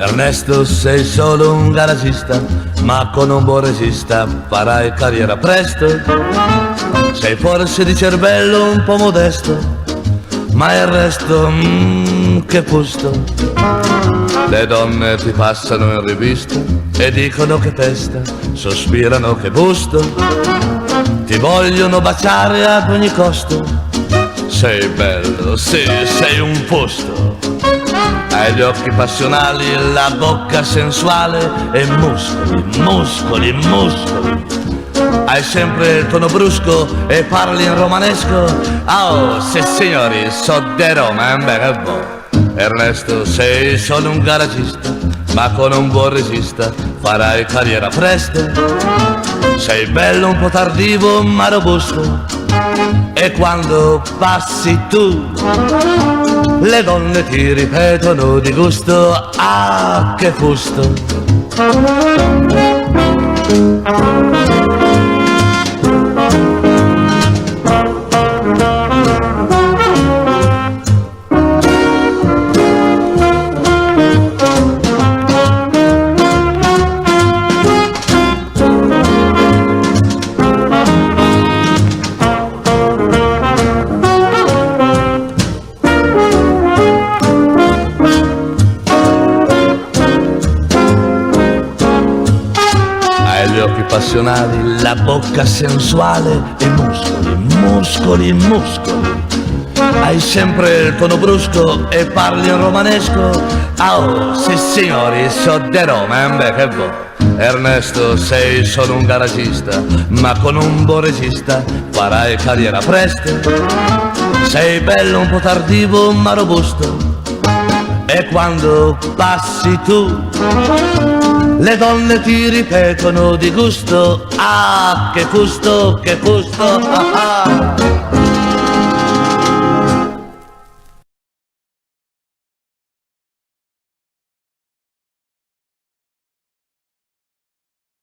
Ernesto, sei solo un garagista, ma con un buon regista farai carriera presto. Sei forse di cervello un po' modesto, ma il resto, che fusto. Le donne ti passano in rivista e dicono che testa, sospirano che busto. Ti vogliono baciare ad ogni costo. Sei bello, sì, sei un fusto. Hai gli occhi passionali, la bocca sensuale e muscoli, muscoli, muscoli. Hai sempre il tono brusco e parli in romanesco. Oh, sì signori, so di Roma, beh che buono. Ernesto, sei solo un garagista, ma con un buon regista farai carriera presto. Sei bello un po' tardivo, ma robusto. E quando passi tu, le donne ti ripetono di gusto, ah che fusto. Gli occhi passionali, la bocca sensuale e muscoli, muscoli, muscoli. Hai sempre il tono brusco e parli in romanesco. Oh, sì signori, so di Roma, beh che buono. Ernesto, sei solo un garagista, ma con un buon regista farai carriera presto. Sei bello un po' tardivo, ma robusto. E quando passi tu, le donne ti ripetono di gusto, ah che fusto, ah, ah.